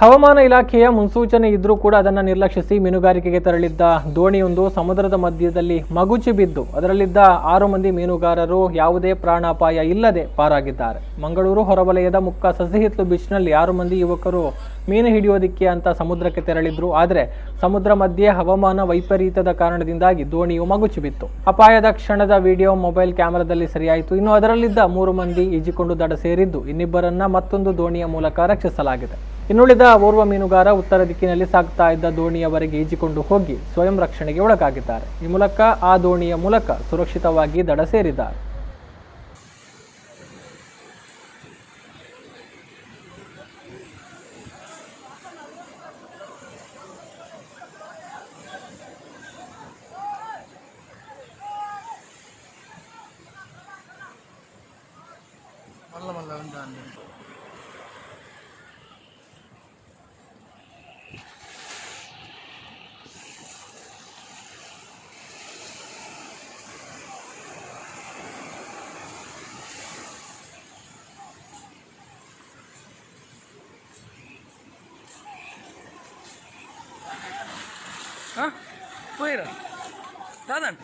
ಹವಾಮಾನ ಇಲಾಖೆಯ ಮುನ್ಸೂಚನೆ ಇದ್ರೂ ಕೂಡ ಅದನ್ನು ನಿರ್ಲಕ್ಷಿಸಿ ಮೀನುಗಾರಿಕೆಗೆ ತೆರಳಿದ್ದ ದೋಣಿಯೊಂದು ಸಮುದ್ರದ ಮಧ್ಯದಲ್ಲಿ ಮಗುಚಿ ಬಿದ್ದು ಅದರಲ್ಲಿದ್ದ 6 ಮಂದಿ ಮೀನುಗಾರರು ಯಾವುದೇ ಪ್ರಾಣಾಪಾಯ ಇಲ್ಲದೆ ಪಾರಾಗಿದ್ದಾರೆ. ಮಂಗಳೂರು ಹೊರವಲಯದ ಮುಕ್ಕ ಸಸಿಹಿತ್ಲು ಬೀಚ್ನಲ್ಲಿ 6 ಮಂದಿ ಯುವಕರು ಮೀನು ಹಿಡಿಯೋದಿಕ್ಕೆ ಅಂತ ಸಮುದ್ರಕ್ಕೆ ತೆರಳಿದ್ರು. ಆದರೆ ಸಮುದ್ರ ಮಧ್ಯೆ ಹವಾಮಾನ ವೈಪರೀತ್ಯದ ಕಾರಣದಿಂದಾಗಿ ದೋಣಿಯು ಮಗುಚಿ ಬಿತ್ತು. ಅಪಾಯದ ಕ್ಷಣದ ವಿಡಿಯೋ ಮೊಬೈಲ್ ಕ್ಯಾಮೆರಾದಲ್ಲಿ ಸೆರೆಯಾಯಿತು. ಇನ್ನು ಅದರಲ್ಲಿದ್ದ 3 ಮಂದಿ ಈಜಿಕೊಂಡು ದಡ ಸೇರಿದ್ದು ಇನ್ನಿಬ್ಬರನ್ನ ಮತ್ತೊಂದು ದೋಣಿಯ ಮೂಲಕ ರಕ್ಷಿಸಲಾಗಿದೆ. ಇನ್ನುಳಿದ ಓರ್ವ ಮೀನುಗಾರ ಉತ್ತರ ದಿಕ್ಕಿನಲ್ಲಿ ಸಾಗ್ತಾ ಇದ್ದ ದೋಣಿಯವರೆಗೆ ಈಜಿಕೊಂಡು ಹೋಗಿ ಸ್ವಯಂ ರಕ್ಷಣೆಗೆ ಒಳಗಾಗಿದ್ದಾರೆ. ಈ ಮೂಲಕ ಆ ದೋಣಿಯ ಮೂಲಕ ಸುರಕ್ಷಿತವಾಗಿ ದಡ ಸೇರಿದ್ದಾರೆ. Hah? Puera. Dadan.